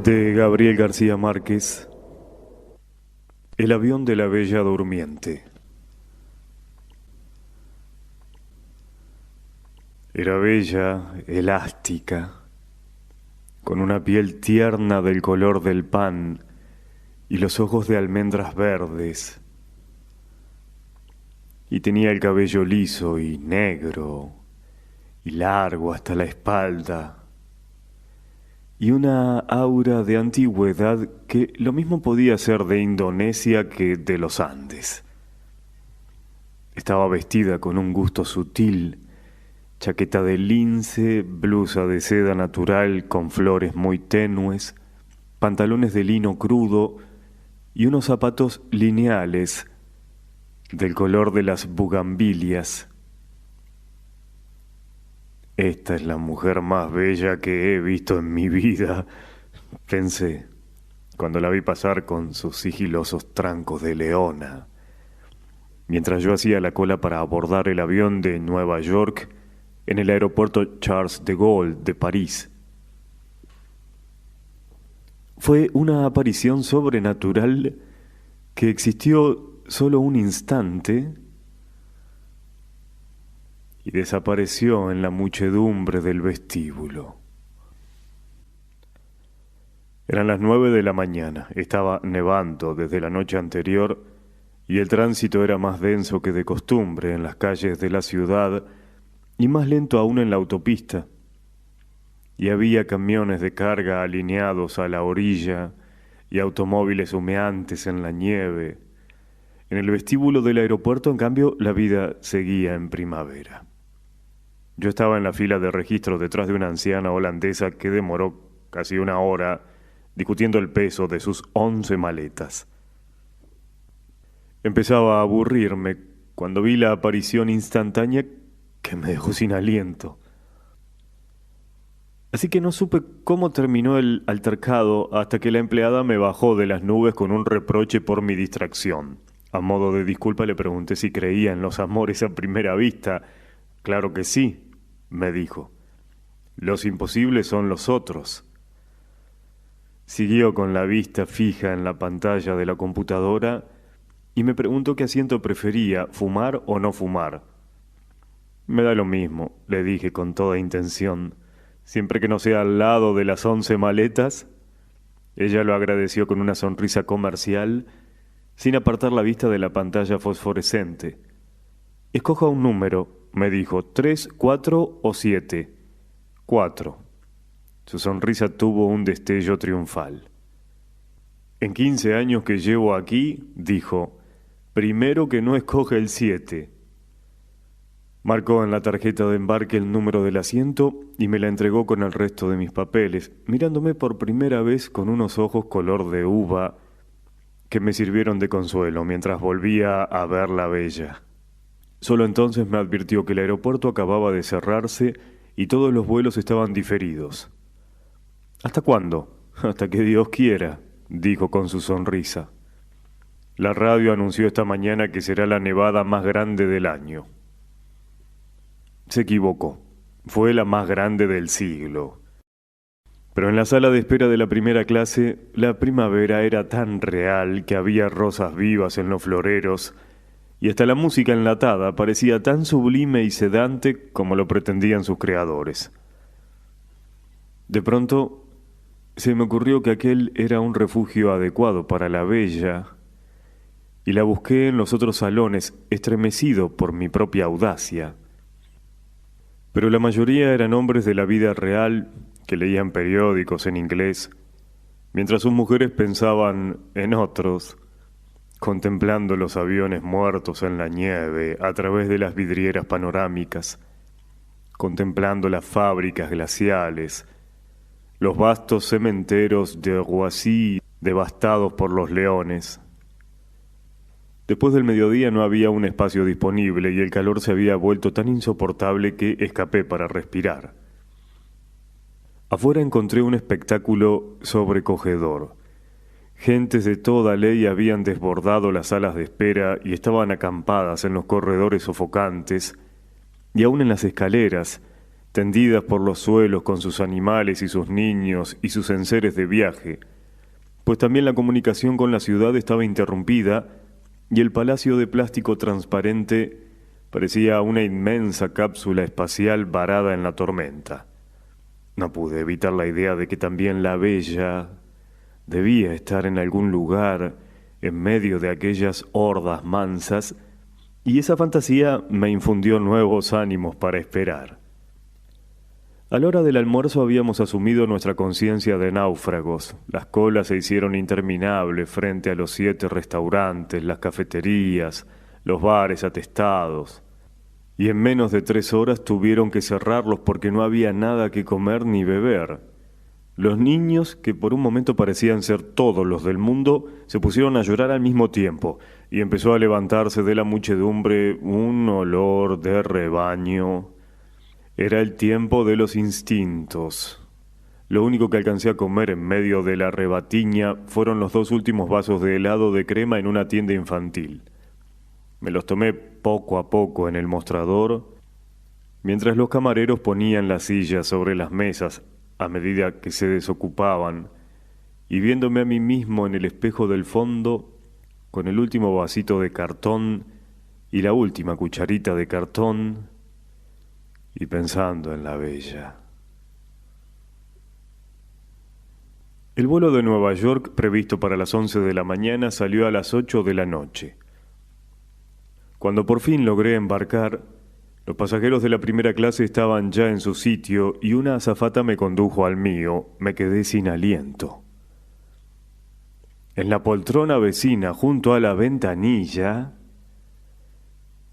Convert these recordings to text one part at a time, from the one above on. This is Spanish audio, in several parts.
De Gabriel García Márquez. El avión de la Bella Durmiente. Era bella, elástica, con una piel tierna del color del pan y los ojos de almendras verdes. Y tenía el cabello liso y negro y largo hasta la espalda, y una aura de antigüedad que lo mismo podía ser de Indonesia que de los Andes. Estaba vestida con un gusto sutil, chaqueta de lince, blusa de seda natural con flores muy tenues, pantalones de lino crudo y unos zapatos lineales del color de las bugambilias. Esta es la mujer más bella que he visto en mi vida, pensé, cuando la vi pasar con sus sigilosos trancos de leona, mientras yo hacía la cola para abordar el avión de Nueva York en el aeropuerto Charles de Gaulle de París. Fue una aparición sobrenatural que existió solo un instante y desapareció en la muchedumbre del vestíbulo. Eran las 9 de la mañana, estaba nevando desde la noche anterior y el tránsito era más denso que de costumbre en las calles de la ciudad y más lento aún en la autopista. Y había camiones de carga alineados a la orilla y automóviles humeantes en la nieve. En el vestíbulo del aeropuerto, en cambio, la vida seguía en primavera. Yo estaba en la fila de registro detrás de una anciana holandesa que demoró casi una hora discutiendo el peso de sus 11 maletas. Empezaba a aburrirme cuando vi la aparición instantánea que me dejó sin aliento. Así que no supe cómo terminó el altercado hasta que la empleada me bajó de las nubes con un reproche por mi distracción. A modo de disculpa le pregunté si creía en los amores a primera vista. Claro que sí, me dijo. Los imposibles son los otros. Siguió con la vista fija en la pantalla de la computadora y me preguntó qué asiento prefería, fumar o no fumar. Me da lo mismo, le dije con toda intención, siempre que no sea al lado de las 11 maletas. Ella lo agradeció con una sonrisa comercial, sin apartar la vista de la pantalla fosforescente. Escoja un número, me dijo, 3, 4 o 7. 4. Su sonrisa tuvo un destello triunfal. En 15 años que llevo aquí, dijo, primero que no escoge el 7. Marcó en la tarjeta de embarque el número del asiento y me la entregó con el resto de mis papeles, mirándome por primera vez con unos ojos color de uva que me sirvieron de consuelo mientras volvía a ver la bella. Solo entonces me advirtió que el aeropuerto acababa de cerrarse y todos los vuelos estaban diferidos. ¿Hasta cuándo? Hasta que Dios quiera, dijo con su sonrisa. La radio anunció esta mañana que será la nevada más grande del año. Se equivocó. Fue la más grande del siglo. Pero en la sala de espera de la primera clase, la primavera era tan real que había rosas vivas en los floreros y hasta la música enlatada parecía tan sublime y sedante como lo pretendían sus creadores. De pronto, se me ocurrió que aquel era un refugio adecuado para la bella y la busqué en los otros salones, estremecido por mi propia audacia. Pero la mayoría eran hombres de la vida real que leían periódicos en inglés, mientras sus mujeres pensaban en otros, contemplando los aviones muertos en la nieve a través de las vidrieras panorámicas, contemplando las fábricas glaciales, los vastos cementeros de Roissy devastados por los leones. Después del mediodía no había un espacio disponible y el calor se había vuelto tan insoportable que escapé para respirar. Afuera encontré un espectáculo sobrecogedor. Gentes de toda ley habían desbordado las salas de espera y estaban acampadas en los corredores sofocantes y aún en las escaleras, tendidas por los suelos con sus animales y sus niños y sus enseres de viaje, pues también la comunicación con la ciudad estaba interrumpida y el palacio de plástico transparente parecía una inmensa cápsula espacial varada en la tormenta. No pude evitar la idea de que también la bella debía estar en algún lugar en medio de aquellas hordas mansas, y esa fantasía me infundió nuevos ánimos para esperar. A la hora del almuerzo habíamos asumido nuestra conciencia de náufragos. Las colas se hicieron interminables frente a los 7 restaurantes, las cafeterías, los bares atestados. Y en menos de 3 horas tuvieron que cerrarlos porque no había nada que comer ni beber. Los niños, que por un momento parecían ser todos los del mundo, se pusieron a llorar al mismo tiempo, y empezó a levantarse de la muchedumbre un olor de rebaño. Era el tiempo de los instintos. Lo único que alcancé a comer en medio de la rebatiña fueron los 2 últimos vasos de helado de crema en una tienda infantil. Me los tomé poco a poco en el mostrador, mientras los camareros ponían las sillas sobre las mesas a medida que se desocupaban, y viéndome a mí mismo en el espejo del fondo, con el último vasito de cartón y la última cucharita de cartón, y pensando en la bella. El vuelo de Nueva York, previsto para las 11 de la mañana, salió a las 8 de la noche. Cuando por fin logré embarcar, los pasajeros de la primera clase estaban ya en su sitio y una azafata me condujo al mío. Me quedé sin aliento. En la poltrona vecina, junto a la ventanilla,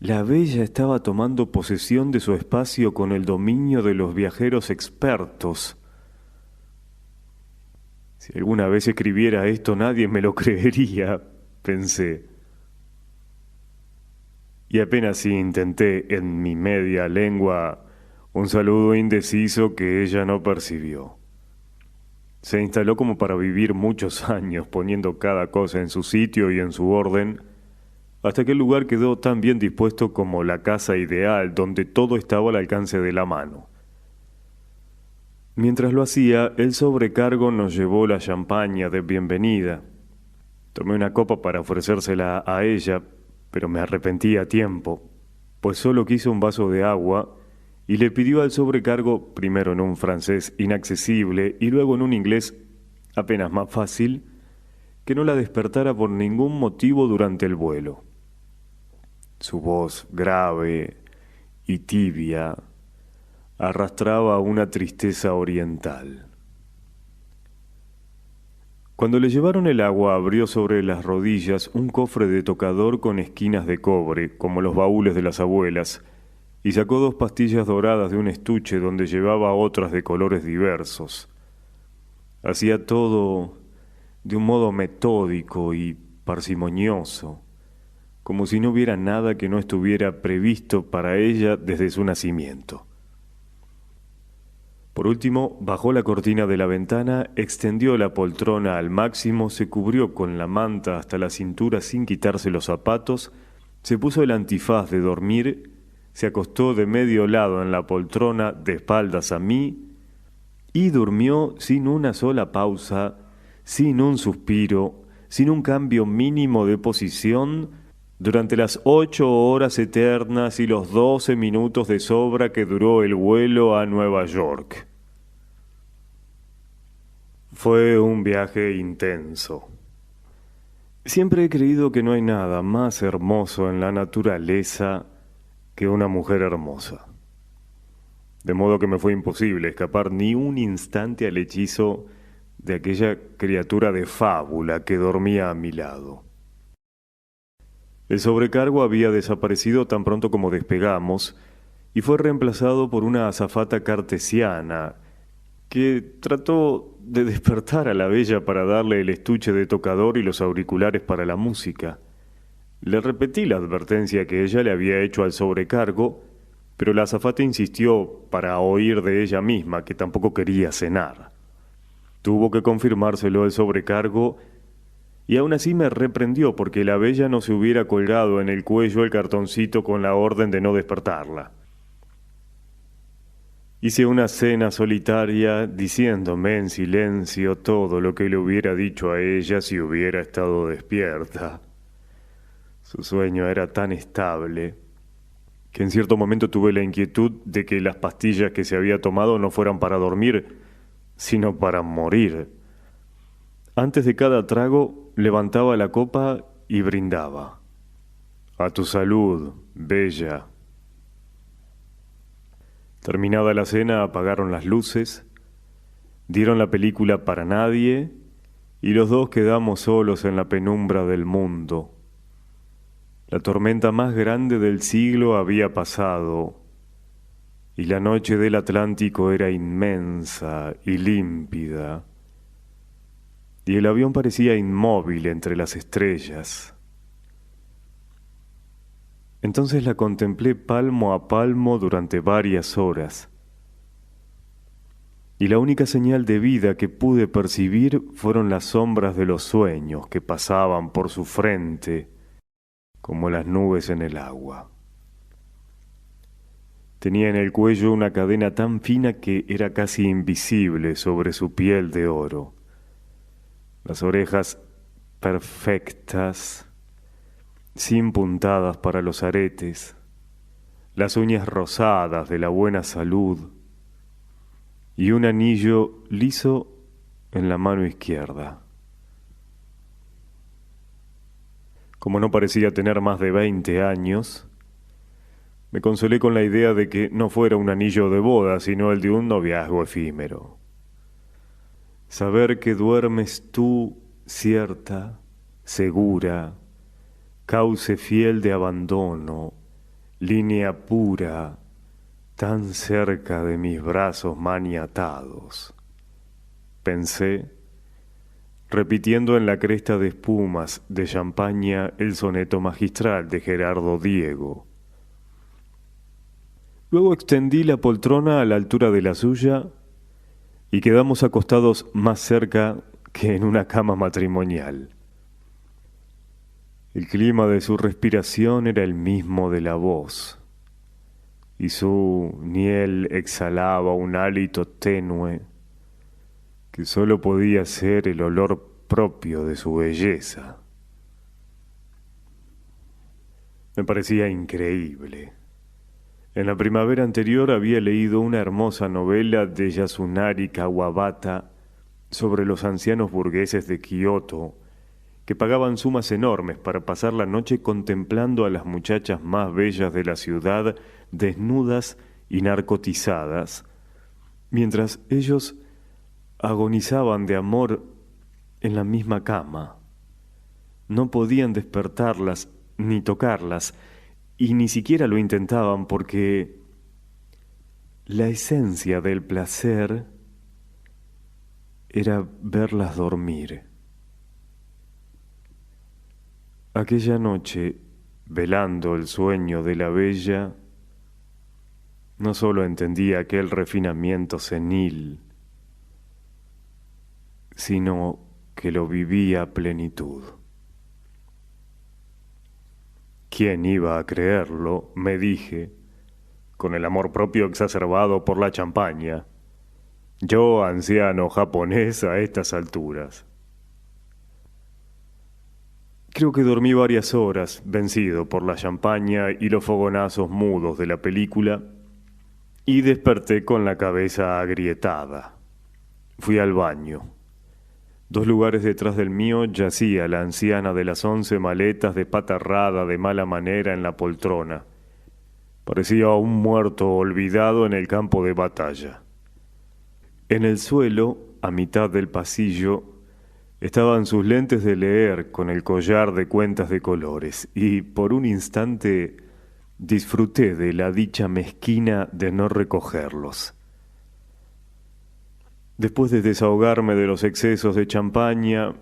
la bella estaba tomando posesión de su espacio con el dominio de los viajeros expertos. Si alguna vez escribiera esto, nadie me lo creería, pensé. Y apenas si intenté en mi media lengua un saludo indeciso que ella no percibió. Se instaló como para vivir muchos años, poniendo cada cosa en su sitio y en su orden, hasta que el lugar quedó tan bien dispuesto como la casa ideal, donde todo estaba al alcance de la mano. Mientras lo hacía, el sobrecargo nos llevó la champaña de bienvenida. Tomé una copa para ofrecérsela a ella, pero me arrepentí a tiempo, pues solo quiso un vaso de agua y le pidió al sobrecargo, primero en un francés inaccesible y luego en un inglés apenas más fácil, que no la despertara por ningún motivo durante el vuelo. Su voz grave y tibia arrastraba una tristeza oriental. Cuando le llevaron el agua, abrió sobre las rodillas un cofre de tocador con esquinas de cobre, como los baúles de las abuelas, y sacó 2 pastillas doradas de un estuche donde llevaba otras de colores diversos. Hacía todo de un modo metódico y parsimonioso, como si no hubiera nada que no estuviera previsto para ella desde su nacimiento. Por último, bajó la cortina de la ventana, extendió la poltrona al máximo, se cubrió con la manta hasta la cintura sin quitarse los zapatos, se puso el antifaz de dormir, se acostó de medio lado en la poltrona de espaldas a mí y durmió sin una sola pausa, sin un suspiro, sin un cambio mínimo de posición, durante las 8 horas eternas y los 12 minutos de sobra que duró el vuelo a Nueva York. Fue un viaje intenso. Siempre he creído que no hay nada más hermoso en la naturaleza que una mujer hermosa. De modo que me fue imposible escapar ni un instante al hechizo de aquella criatura de fábula que dormía a mi lado. El sobrecargo había desaparecido tan pronto como despegamos y fue reemplazado por una azafata cartesiana que trató de despertar a la bella para darle el estuche de tocador y los auriculares para la música. Le repetí la advertencia que ella le había hecho al sobrecargo, pero la azafata insistió para oír de ella misma que tampoco quería cenar. Tuvo que confirmárselo el sobrecargo y aún así me reprendió porque la bella no se hubiera colgado en el cuello el cartoncito con la orden de no despertarla. Hice una cena solitaria diciéndome en silencio todo lo que le hubiera dicho a ella si hubiera estado despierta. Su sueño era tan estable que en cierto momento tuve la inquietud de que las pastillas que se había tomado no fueran para dormir, sino para morir. Antes de cada trago levantaba la copa y brindaba. A tu salud, bella. Terminada la cena, apagaron las luces, dieron la película para nadie y los dos quedamos solos en la penumbra del mundo. La tormenta más grande del siglo había pasado y la noche del Atlántico era inmensa y límpida y el avión parecía inmóvil entre las estrellas. Entonces la contemplé palmo a palmo durante varias horas, y la única señal de vida que pude percibir fueron las sombras de los sueños que pasaban por su frente como las nubes en el agua. Tenía en el cuello una cadena tan fina que era casi invisible sobre su piel de oro, las orejas perfectas, sin puntadas para los aretes, las uñas rosadas de la buena salud y un anillo liso en la mano izquierda. Como no parecía tener más de 20 años, me consolé con la idea de que no fuera un anillo de boda, sino el de un noviazgo efímero. Saber que duermes tú, cierta, segura, cauce fiel de abandono, línea pura, tan cerca de mis brazos maniatados. Pensé, repitiendo en la cresta de espumas de champaña el soneto magistral de Gerardo Diego. Luego extendí la poltrona a la altura de la suya y quedamos acostados más cerca que en una cama matrimonial. El clima de su respiración era el mismo de la voz, y su niel exhalaba un hálito tenue que sólo podía ser el olor propio de su belleza. Me parecía increíble. En la primavera anterior había leído una hermosa novela de Yasunari Kawabata sobre los ancianos burgueses de Kioto que pagaban sumas enormes para pasar la noche contemplando a las muchachas más bellas de la ciudad desnudas y narcotizadas, mientras ellos agonizaban de amor en la misma cama. No podían despertarlas ni tocarlas, y ni siquiera lo intentaban porque la esencia del placer era verlas dormir. Aquella noche, velando el sueño de la bella, no solo entendí aquel refinamiento senil, sino que lo viví a plenitud. ¿Quién iba a creerlo?, me dije, con el amor propio exacerbado por la champaña. Yo, anciano japonés a estas alturas. Creo que dormí varias horas, vencido por la champaña y los fogonazos mudos de la película, y desperté con la cabeza agrietada. Fui al baño. 2 lugares detrás del mío yacía la anciana de las 11 maletas de pata errada de mala manera en la poltrona. Parecía un muerto olvidado en el campo de batalla. En el suelo, a mitad del pasillo, estaban sus lentes de leer con el collar de cuentas de colores, y por un instante disfruté de la dicha mezquina de no recogerlos. Después de desahogarme de los excesos de champaña,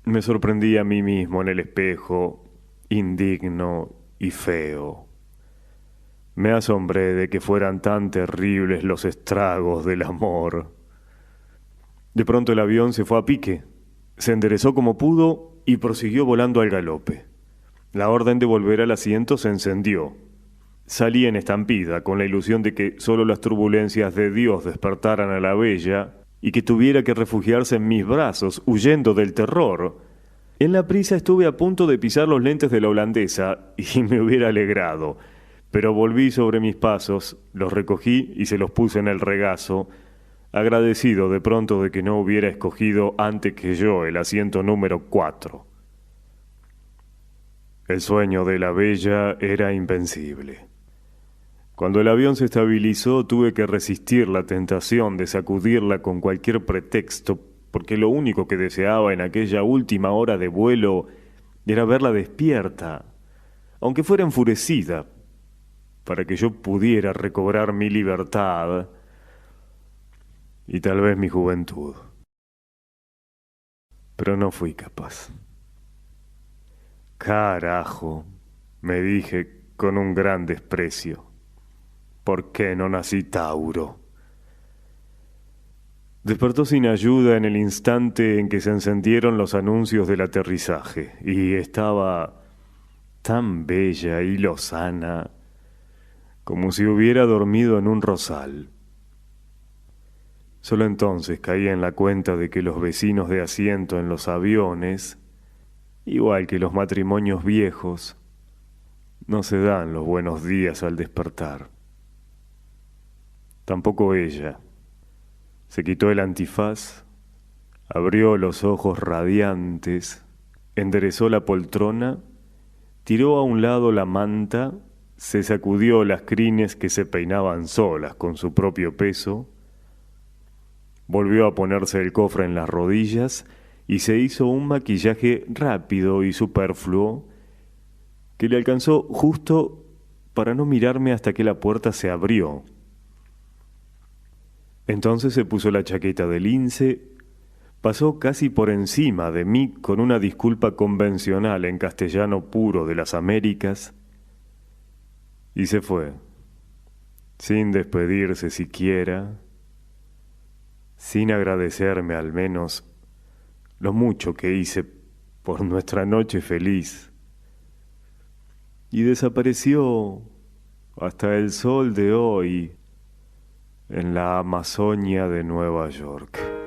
me sorprendí a mí mismo en el espejo, indigno y feo. Me asombré de que fueran tan terribles los estragos del amor. De pronto el avión se fue a pique, se enderezó como pudo y prosiguió volando al galope. La orden de volver al asiento se encendió. Salí en estampida, con la ilusión de que solo las turbulencias de Dios despertaran a la bella y que tuviera que refugiarse en mis brazos, huyendo del terror. En la prisa estuve a punto de pisar los lentes de la holandesa y me hubiera alegrado, pero volví sobre mis pasos, los recogí y se los puse en el regazo, agradecido de pronto de que no hubiera escogido antes que yo el asiento número 4. El sueño de la bella era invencible. Cuando el avión se estabilizó, tuve que resistir la tentación de sacudirla con cualquier pretexto, porque lo único que deseaba en aquella última hora de vuelo era verla despierta, aunque fuera enfurecida, para que yo pudiera recobrar mi libertad y tal vez mi juventud. Pero no fui capaz. Carajo, me dije con un gran desprecio. ¿Por qué no nací Tauro? Despertó sin ayuda en el instante en que se encendieron los anuncios del aterrizaje y estaba tan bella y lozana como si hubiera dormido en un rosal. Solo entonces caí en la cuenta de que los vecinos de asiento en los aviones, igual que los matrimonios viejos, no se dan los buenos días al despertar. Tampoco ella. Se quitó el antifaz, abrió los ojos radiantes, enderezó la poltrona, tiró a un lado la manta, se sacudió las crines que se peinaban solas con su propio peso, volvió a ponerse el cofre en las rodillas y se hizo un maquillaje rápido y superfluo que le alcanzó justo para no mirarme hasta que la puerta se abrió. Entonces se puso la chaqueta de lince, pasó casi por encima de mí con una disculpa convencional en castellano puro de las Américas y se fue, sin despedirse siquiera, sin agradecerme al menos lo mucho que hice por nuestra noche feliz, y desapareció hasta el sol de hoy en la Amazonia de Nueva York.